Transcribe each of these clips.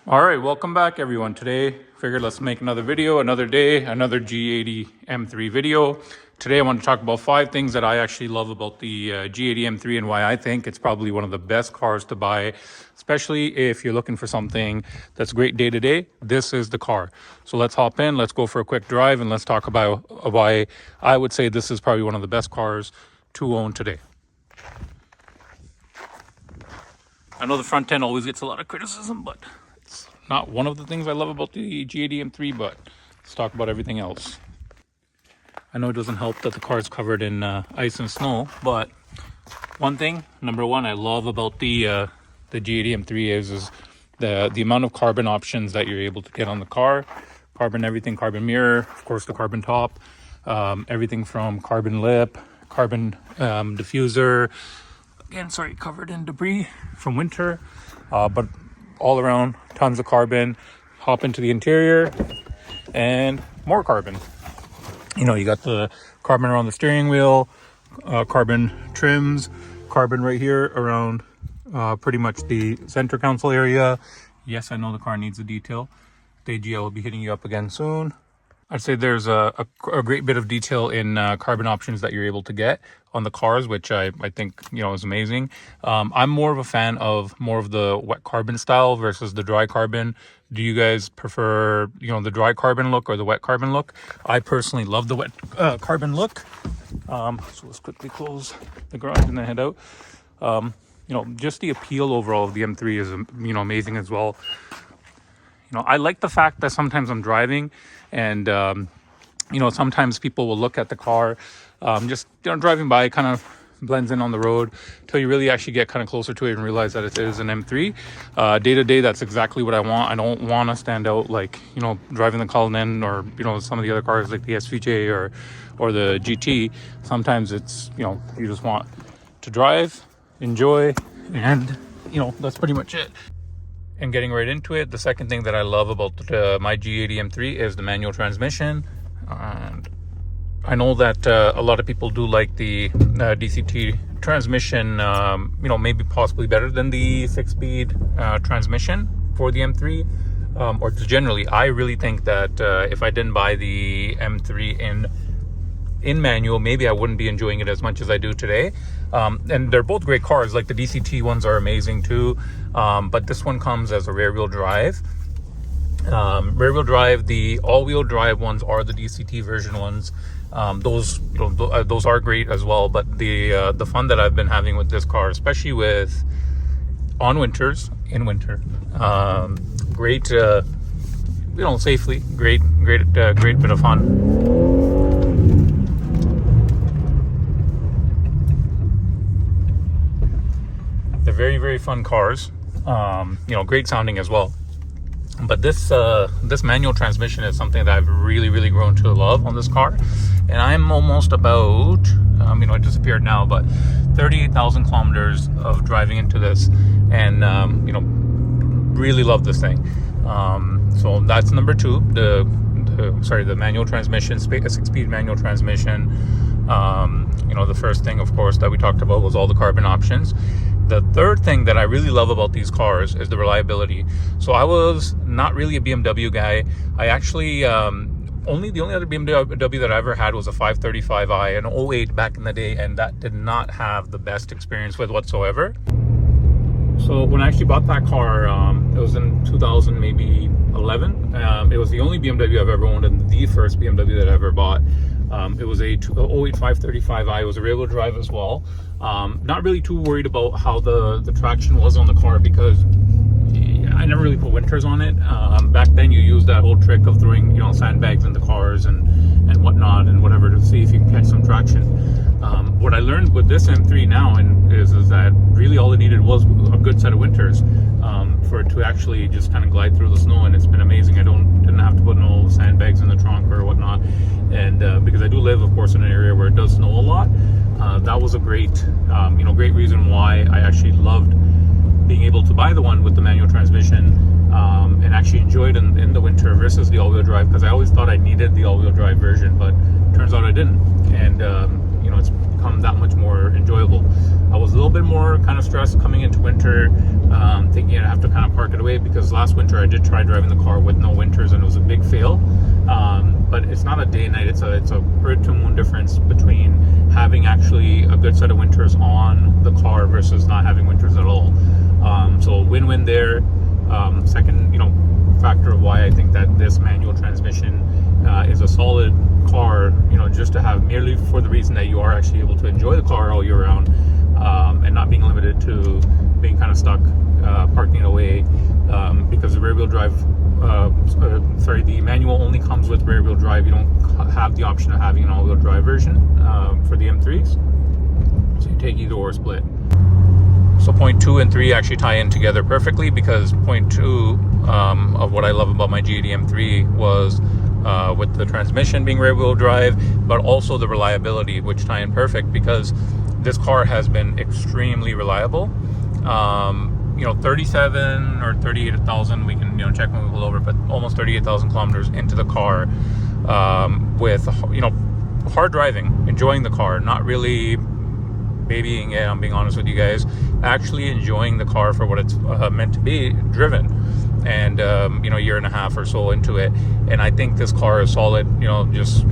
All right, welcome back everyone. Today, figured let's make another video, another day, another G80 M3 video. Today I want to talk about 5 things that I actually love about the G80 M3 and why I think it's probably one of the best cars to buy, especially if you're looking for something that's great day to day. This is the car. So let's hop in, let's go for a quick drive, and let's talk about why I would say this is probably one of the best cars to own today. I know the front end always gets a lot of criticism, but it's not one of the things I love about the G80 M3, but let's talk about everything else. I know it doesn't help that the car is covered in ice and snow, but number one, I love about the G80 M3 is the amount of carbon options that you're able to get on the car. Carbon everything, carbon mirror, of course the carbon top, everything from carbon lip, carbon diffuser. Again, sorry, covered in debris from winter, but all around tons of carbon. Hop into the interior and more carbon. You know, you got the carbon around the steering wheel, carbon trims, carbon right here around pretty much the center console area. Yes, I know the car needs a detail. AGL will be hitting you up again soon. I'd say there's a great bit of detail in carbon options that you're able to get on the cars, which I think, you know, is amazing. I'm more of a fan of more of the wet carbon style versus the dry carbon. Do you guys prefer, you know, the dry carbon look or the wet carbon look? I personally love the wet carbon look. So let's quickly close the garage and then head out. You know, just the appeal overall of the M3 is, you know, amazing as well. You know, I like the fact that sometimes I'm driving and, you know, sometimes people will look at the car, just, you know, driving by, kind of blends in on the road till you really actually get kind of closer to it and realize that it is an M3. Day to day, that's exactly what I want. I don't want to stand out like, you know, driving the Cullinan or, you know, some of the other cars like the SVJ or the GT. Sometimes it's, you know, you just want to drive, enjoy, and, you know, that's pretty much it. And getting right into it, the second thing that I love about my G80 M3 is the manual transmission. And I know that a lot of people do like the DCT transmission, you know, maybe possibly better than the 6-speed transmission for the M3. Or generally, I really think that if I didn't buy the M3 in manual, maybe I wouldn't be enjoying it as much as I do today. And they're both great cars. Like the DCT ones are amazing too, but this one comes as a rear wheel drive. The all-wheel drive ones are the DCT version ones. Those, you know, those are great as well. But the fun that I've been having with this car, especially with in winter, great, you know, safely, great bit of fun. They're very, very fun cars. You know, great sounding as well. But this manual transmission is something that I've really grown to love on this car. And I'm almost about, you know, it disappeared now, but 38,000 kilometers of driving into this, and you know, really love this thing. So that's number 2. The manual transmission, 6-speed manual transmission. You know, the first thing, of course, that we talked about was all the carbon options. The third thing that I really love about these cars is the reliability. So I was not really a BMW guy. I actually, the only other BMW that I ever had was a 535i, an 08 back in the day, and that did not have the best experience with whatsoever. So when I actually bought that car, it was in 2000, maybe 11. It was the only BMW I've ever owned and the first BMW that I ever bought. It was a 08 535i. It was a rear wheel drive as well. Not really too worried about how the traction was on the car because I never really put winters on it. Back then you used that whole trick of throwing, you know, sandbags in the cars and whatnot and whatever to see if you can catch some traction. What I learned with this M3 now is that really all it needed was a good set of winters for it to actually just kind of glide through the snow, and it's been amazing. I didn't have to put no sandbags in the trunk or whatnot, and because I do live, of course, in an area where it does snow a lot, that was a great, you know, great reason why I actually loved being able to buy the one with the manual transmission and actually enjoy it in the winter versus the all-wheel drive, because I always thought I needed the all-wheel drive version, but turns out I didn't, and you know, it's become that much more enjoyable. I was a little bit more kind of stressed coming into winter, thinking I'd have to kind of park it away, because last winter I did try driving the car with no winters and it was a big fail. But it's not a day and night, it's a earth to moon difference between having actually a good set of winters on the car versus not having winters at all. So win-win there. Second, factor of why I think that this manual transmission is a solid car, just to have, merely for the reason that you are actually able to enjoy the car all year round, and not being limited to being kind of stuck parking it away, because the rear wheel drive, the manual only comes with rear wheel drive. You don't have the option of having an all wheel drive version for the M3s, so you take either or split. So point 2 and 3 actually tie in together perfectly, because point 2 of what I love about my G80 M3 was with the transmission being rear wheel drive, but also the reliability, which tie in perfect, because this car has been extremely reliable. 37 or 38,000, we can check when we pull over, but almost 38,000 kilometers into the car, with hard driving, enjoying the car, not really babying it, I'm being honest with you guys, actually enjoying the car for what it's meant to be driven. And a year and a half or so into it, and I think this car is solid. That's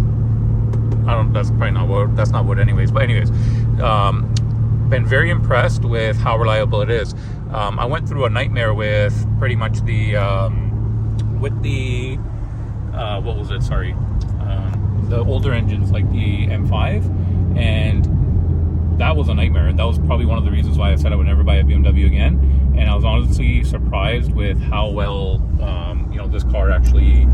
probably not what, that's not what anyways, but anyways, been very impressed with how reliable it is. I went through a nightmare with pretty much the what was it, sorry, the older engines like the M5, and that was a nightmare. That was probably one of the reasons why I said I would never buy a BMW again. And I was honestly surprised with how well, this car actually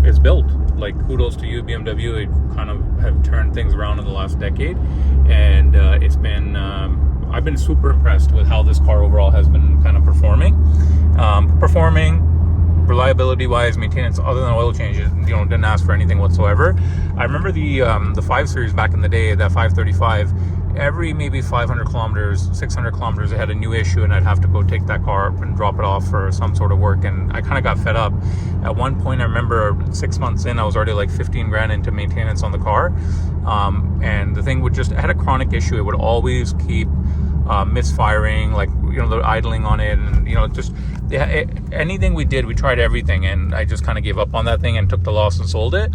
is built. Like, kudos to you, BMW. They kind of have turned things around in the last decade, and it's been. I've been super impressed with how this car overall has been kind of performing. Reliability-wise, maintenance, other than oil changes, didn't ask for anything whatsoever. I remember the 5 Series back in the day, that 535, every maybe 500 kilometers, 600 kilometers, it had a new issue, and I'd have to go take that car and drop it off for some sort of work, and I kind of got fed up. At one point, I remember 6 months in, I was already like 15 grand into maintenance on the car, and the thing it had a chronic issue. It would always keep misfiring, like the idling on it, and anything we did, we tried everything, and I just kind of gave up on that thing and took the loss and sold it.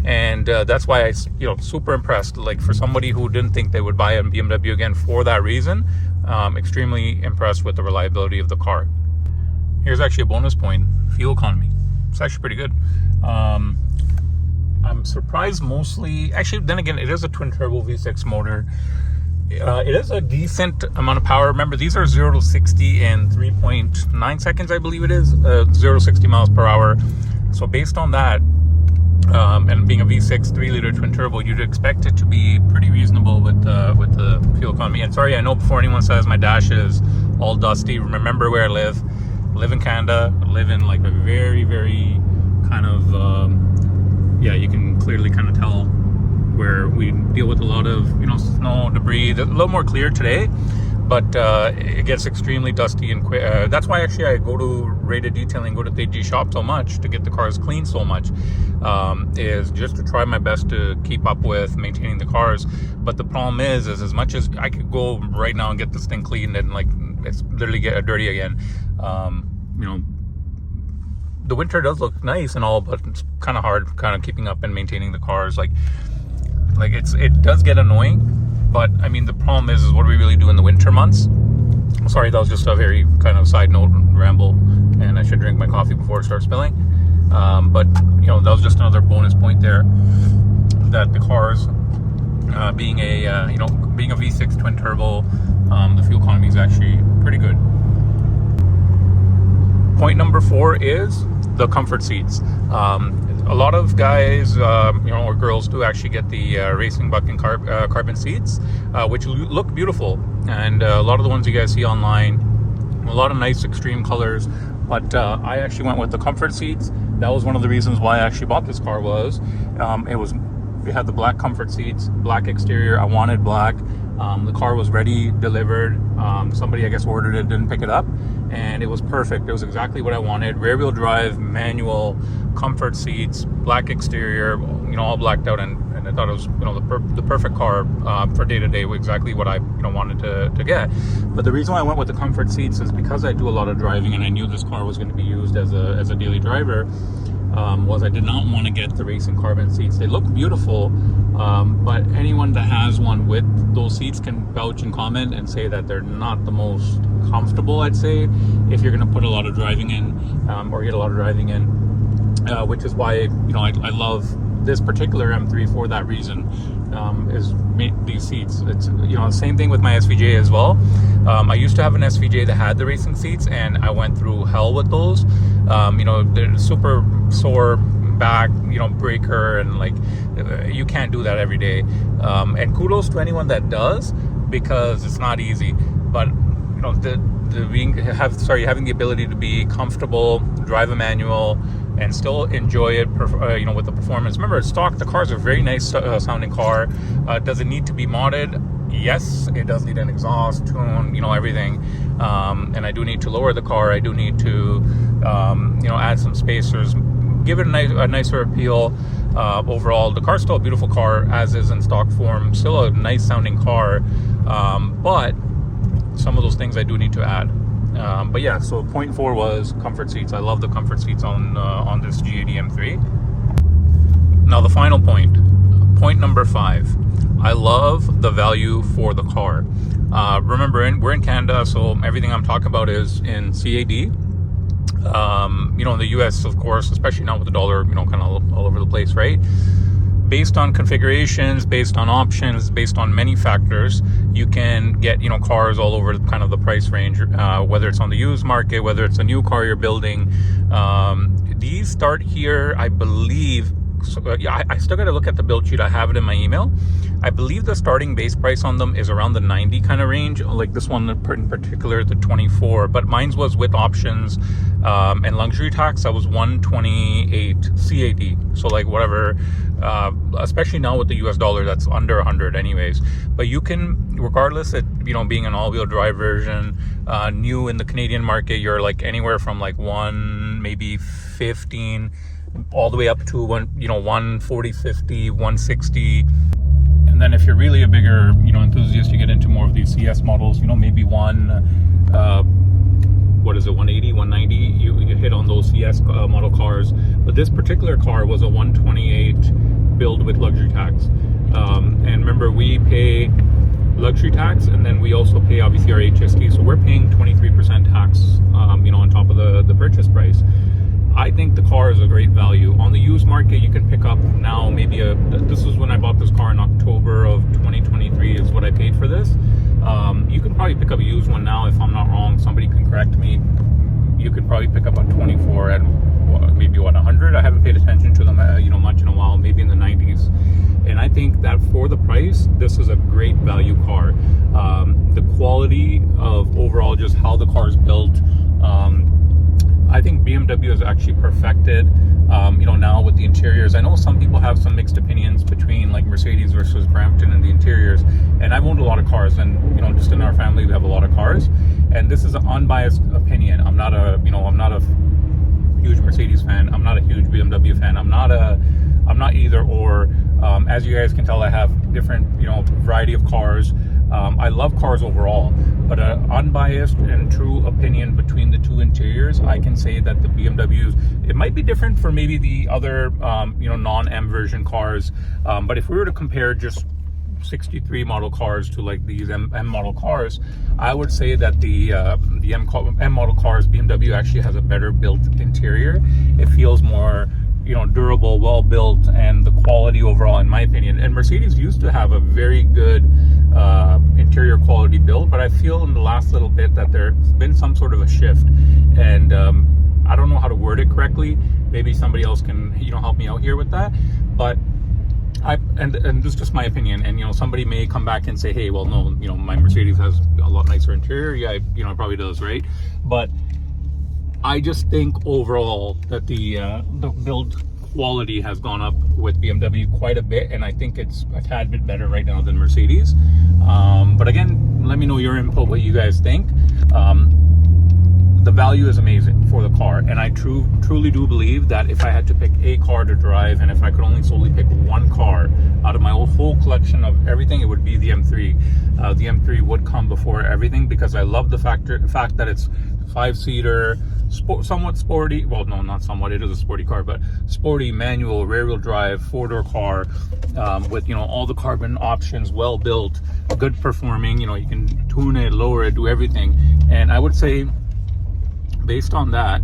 And that's why I super impressed, like, for somebody who didn't think they would buy a BMW again for that reason. Extremely impressed with the reliability of the car. Here's actually a bonus point: fuel economy. It's actually pretty good. I'm surprised mostly, actually, then again, it is a twin turbo V6 motor. It is a decent amount of power. Remember, these are 0 to 60 in 3.9 seconds, I believe it is, 0 to 60 miles per hour. So based on that, and being a V6 3-liter twin turbo, you'd expect it to be pretty reasonable with the fuel economy. And sorry, I know before anyone says my dash is all dusty, remember where I live. I live in Canada. I live in like a very, very kind of, you can clearly kind of tell where we deal with a lot of snow, debris. It's a little more clear today, but it gets extremely dusty and quick. That's why actually I go to Rated Detailing, go to TG Shop so much to get the cars clean so much, is just to try my best to keep up with maintaining the cars. But the problem is as much as I could go right now and get this thing cleaned and like it's literally get dirty again, the winter does look nice and all, but it's kind of hard kind of keeping up and maintaining the cars. Like it does get annoying, but I mean, the problem is what do we really do in the winter months? Sorry, that was just a very kind of side note ramble, and I should drink my coffee before it starts spilling. But that was just another bonus point there, that the cars, being a V6 twin turbo, the fuel economy is actually pretty good. Point number 4 is the comfort seats. A lot of guys, or girls, do actually get the racing bucking carbon seats, which look beautiful, and a lot of the ones you guys see online, a lot of nice extreme colors. But I actually went with the comfort seats. That was one of the reasons why I actually bought this car. It had the black comfort seats, black exterior. I wanted black. The car was ready, delivered. Somebody, I guess, ordered it, didn't pick it up, and it was perfect. It was exactly what I wanted. Rear wheel drive, manual, comfort seats, black exterior, all blacked out, and I thought it was, the perfect car for day to day, exactly what I wanted to get. But the reason why I went with the comfort seats is because I do a lot of driving, and I knew this car was going to be used as a daily driver. Was I did not want to get the racing carbon seats. They look beautiful, but anyone that has one with those seats can vouch and comment and say that they're not the most comfortable, I'd say, if you're going to put a lot of driving in, or get a lot of driving in, which is why I love this particular M3 for that reason. Is these seats. It's same thing with my SVJ as well. I used to have an SVJ that had the racing seats, and I went through hell with those. They're super sore back, breaker, and like you can't do that every day. And kudos to anyone that does, because it's not easy. But having the ability to be comfortable, drive a manual, and still enjoy it, with the performance. Remember, it's stock. The car's a very nice sounding car. Does it need to be modded? Yes, it does need an exhaust, tune, everything. And I do need to lower the car. I do need to, add some spacers, give it a nicer appeal. Overall, the car's still a beautiful car as is in stock form. Still a nice sounding car, but some of those things I do need to add. But yeah, so point 4 was comfort seats. I love the comfort seats on this G80 M3. Now the final point number 5. I love the value for the car. Remember, we're in Canada, so everything I'm talking about is in CAD. In the US, of course, especially now with the dollar, kind of all over the place, right? Based on configurations, based on options, based on many factors, you can get, cars all over kind of the price range, whether it's on the used market, whether it's a new car you're building. These start here, I believe. I still got to look at the build sheet. I have it in my email. I believe the starting base price on them is around the 90 kind of range. Like this one in particular, the 24. But mine was with options and luxury tax. That was 128 CAD. So like whatever, especially now with the US dollar, that's under 100 anyways. But you can, regardless of being an all-wheel drive version, new in the Canadian market, you're like anywhere from like maybe 15 all the way up to 140, 50, 160. And then if you're really a bigger enthusiast, you get into more of these CS models, maybe 180, 190, you hit on those CS model cars. But this particular car was a 128 build with luxury tax. And remember, we pay luxury tax, and then we also pay obviously our HST, so we're paying 23% tax on top of the purchase price. I think the car is a great value. On the used market, you can pick up now maybe this is when I bought this car in October of 2023 is what I paid for this. You can probably pick up a used one now, if I'm not wrong. Somebody can correct me. You could probably pick up a 24 at maybe 100. I haven't paid attention to them much in a while, maybe in the 90s. And I think that for the price, this is a great value car. The quality of overall just how the car is built, I think BMW has actually perfected, now with the interiors. I know some people have some mixed opinions between like Mercedes versus Brampton and the interiors. And I've owned a lot of cars, and just in our family we have a lot of cars. And this is an unbiased opinion. I'm not a huge Mercedes fan. I'm not a huge BMW fan. I'm not either or. As you guys can tell, I have different, variety of cars. I love cars overall, but an unbiased and true opinion between the two interiors, I can say that the BMWs, it might be different for maybe the other, non-M version cars. But if we were to compare just 63 model cars to like these M model cars, I would say that the M model cars, BMW actually has a better built interior. It feels more durable, well built, and the quality overall, in my opinion. And Mercedes used to have a very good interior quality build, but I feel in the last little bit that there's been some sort of a shift, and I don't know how to word it correctly. Maybe somebody else can help me out here with that. But and this is just my opinion, and somebody may come back and say, hey, well, no, my Mercedes has a lot nicer interior. Yeah, it probably does, right? But I just think overall that the build quality has gone up with BMW quite a bit, and I think it's a tad bit better right now than Mercedes. But again, let me know your input, what you guys think. the value is amazing for the car, and I truly do believe that if I had to pick a car to drive, and if I could only solely pick one car out of my whole collection of everything, it would be the M3. The M3 would come before everything, because I love the fact that it's 5-seater, somewhat sporty. Well, no, not somewhat. It is a sporty car, but sporty, manual, rear-wheel drive, 4-door car, with, you know, all the carbon options, well built, good performing. You know, you can tune it, lower it, do everything. And I would say, based on that,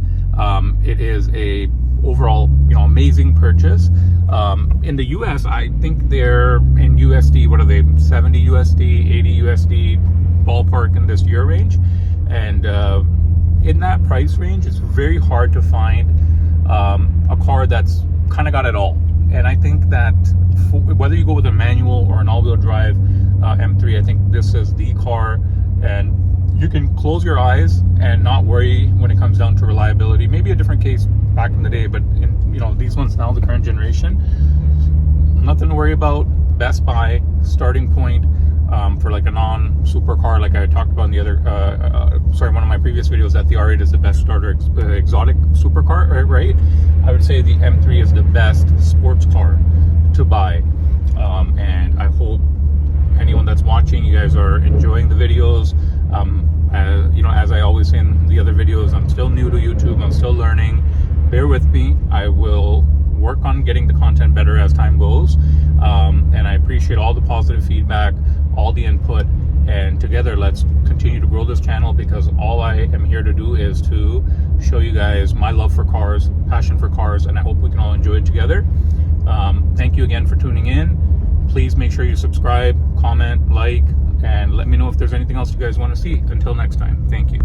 it is a overall, you know, amazing purchase. In the US, I think they're in USD, what are they, 70 USD, 80 USD ballpark in this year range. And in that price range, it's very hard to find a car that's kind of got it all. And I think that whether you go with a manual or an all-wheel drive M3, I think this is the car, and you can close your eyes and not worry when it comes down to reliability. Maybe a different case back in the day, but in, you know, these ones now, the current generation, nothing to worry about. Best Buy starting point for like a non-supercar, like I talked about in the other, one of my previous videos, that the R8 is the best starter exotic supercar, right? I would say the M3 is the best sports car to buy, and I hope anyone that's watching, you guys are enjoying the videos. You know, as I always say in the other videos, I'm still new to YouTube, I'm still learning. Bear with me. I will work on getting the content better as time goes, and I appreciate all the positive feedback, all the input, and together let's continue to grow this channel, because all I am here to do is to show you guys my love for cars, passion for cars, and I hope we can all enjoy it together. Thank you again for tuning in. Please make sure you subscribe, comment, like, and let me know if there's anything else you guys want to see. Until next time, thank you.